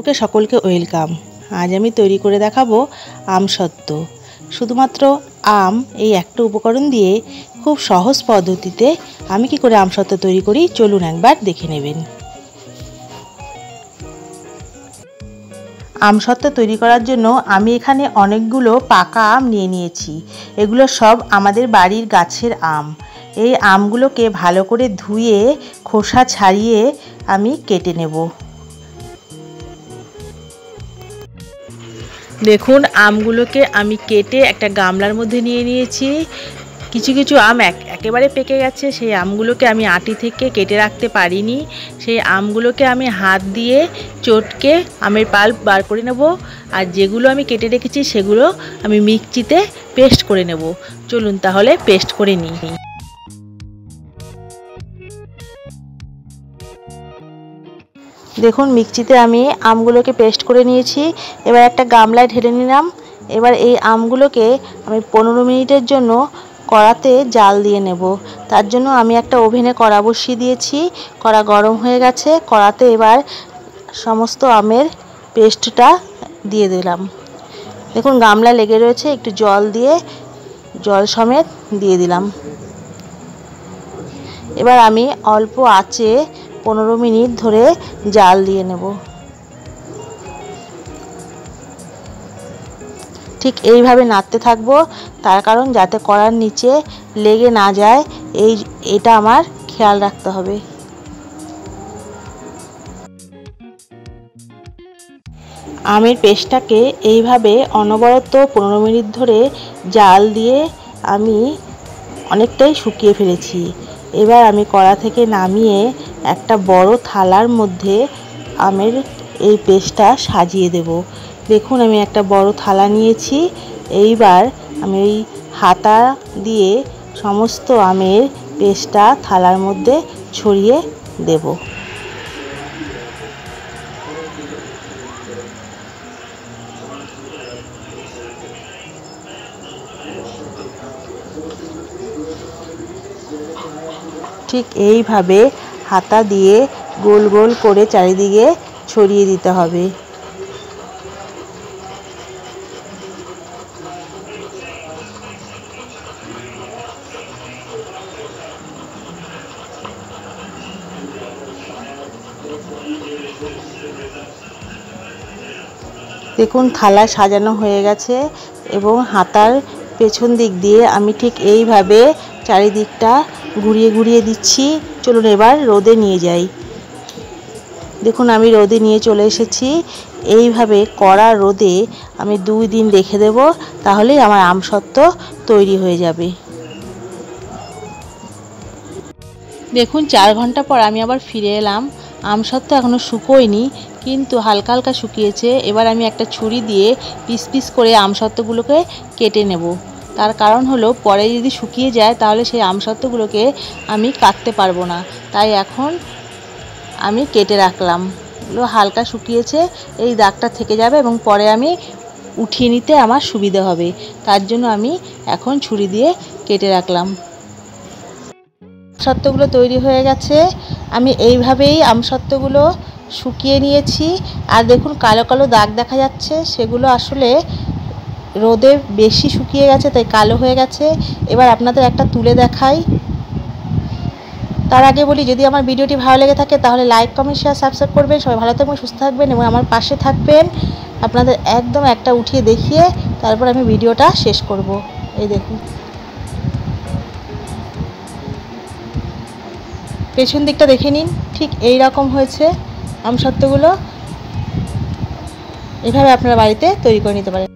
ফেসবুকে সকলকে ওয়েলকাম। আজ আমি তৈরি করে দেখাবো আমসত্ত্ব। শুধুমাত্র আম এই একটা উপকরণ দিয়ে খুব সহজ পদ্ধতিতে আমি কি করে আমসত্ত্ব তৈরি করি চলুন একবার দেখে নেবেন। আমসত্ত্ব তৈরি করার জন্য আমি এখানে অনেকগুলো পাকা আম নিয়ে নিয়েছি। এগুলো সব আমাদের বাড়ির গাছের আম। এই আমগুলোকে ভালো করে ধুয়ে খোসা ছাড়িয়ে আমি কেটে নেব। দেখুন আমগুলোকে আমি কেটে একটা গামলার মধ্যে নিয়ে নিয়েছি। কিছু কিছু আম একেবারে পেকে গেছে, সেই আমগুলোকে আমি আটি থেকে কেটে রাখতে পারিনি। সেই আমগুলোকে আমি হাত দিয়ে চটকে আমের পাল্প বার করে নেব, আর যেগুলো আমি কেটে রেখেছি সেগুলো আমি মিক্সিতে পেস্ট করে নেব। চলুন তাহলে পেস্ট করে নিই। দেখুন মিক্সিতে আমি আমগুলোকে পেস্ট করে নিয়েছি। এবার একটা গামলায় ঢেলে নিলাম। এবার এই আমগুলোকে আমি 15 মিনিটের জন্য কড়াতে জাল দিয়ে নেব। তার জন্য আমি একটা ওভেনে কড়া বসিয়ে দিয়েছি। কড়া গরম হয়ে গেছে। কড়াতে এবার সমস্ত আমের পেস্টটা দিয়ে দিলাম। দেখুন গামলা লেগে রয়েছে, একটু জল সমেত দিয়ে দিলাম। এবার আমি অল্প আঁচে 15 মিনিট ধরে জাল দিয়ে নেব। ঠিক এইভাবে নাড়তে থাকবো, তার কারণ যাতে কড়ার নিচে লেগে না যায়, এটা আমার খেয়াল রাখতে হবে। আমের পেস্টটাকে এইভাবে অনবরত 15 মিনিট ধরে জাল দিয়ে আমি অনেকটাই শুকিয়ে ফেলেছি। এবার আমি কড়া থেকে নামিয়ে একটা বড় থালার মধ্যে আমের এই পেস্টটা সাজিয়ে দেব। দেখুন আমি একটা বড় থালা নিয়েছি। এইবার আমি ওই হাতা দিয়ে সমস্ত আমের পেস্টটা থালার মধ্যে ছড়িয়ে দেব। ঠিক এইভাবে হাতা দিয়ে গোল গোল করে চারিদিকে ছড়িয়ে দিতে হবে। দেখুন থালা সাজানো হয়ে গেছে এবং হাতার পেছন দিক দিয়ে আমি ঠিক এইভাবে চারিদিকটা ঘুরিয়ে ঘুরিয়ে দিচ্ছি। চলুন এবার রোদে নিয়ে যাই। দেখুন আমি রোদে নিয়ে চলে এসেছি। এইভাবে কড়া রোদে আমি 2 দিন রেখে দেব, তাহলেই আমার আমসত্ত্ব তৈরি হয়ে যাবে। দেখুন 4 ঘন্টা পর আমি আবার ফিরে এলাম। আমসত্ত্ব এখনও শুকোয়নি, কিন্তু হালকা হালকা শুকিয়েছে। এবার আমি একটা ছুরি দিয়ে পিস পিস করে আমসত্ত্বগুলোকে কেটে নেব। তার কারণ হলো পরে যদি শুকিয়ে যায় তাহলে সেই আমসত্ত্বগুলোকে আমি কাটতে পারবো না। তাই এখন আমি কেটে রাখলাম। এগুলো হালকা শুকিয়েছে, এই দাগটা থেকে যাবে এবং পরে আমি উঠিয়ে নিতে আমার সুবিধা হবে। তার জন্য আমি এখন ছুরি দিয়ে কেটে রাখলাম। আমসত্ত্বগুলো তৈরি হয়ে গেছে। আমি এইভাবেই আমসত্ত্বগুলো শুকিয়ে নিয়েছি। আর দেখুন কালো কালো দাগ দেখা যাচ্ছে, সেগুলো আসলে রোদে বেশি শুকিয়ে গেছে তাই কালো হয়ে গেছে। এবার আপনাদের একটা তুলে দেখাই। তার আগে বলি, যদি আমার ভিডিওটি ভালো লেগে থাকে তাহলে লাইক কমেন্ট শেয়ার সাবস্ক্রাইব করবেন। সবাই ভালো থাকবেন, সুস্থ থাকবেন এবং আমার পাশে থাকবেন। আপনাদের একদম একটা উঠিয়ে দেখিয়ে তারপর আমি ভিডিওটা শেষ করব। এই দেখুন পেছন দিকটা দেখে নিন, ঠিক এই রকম হয়েছে আমসত্ত্বগুলো। এভাবে আপনারা বাড়িতে তৈরি করে নিতে পারেন।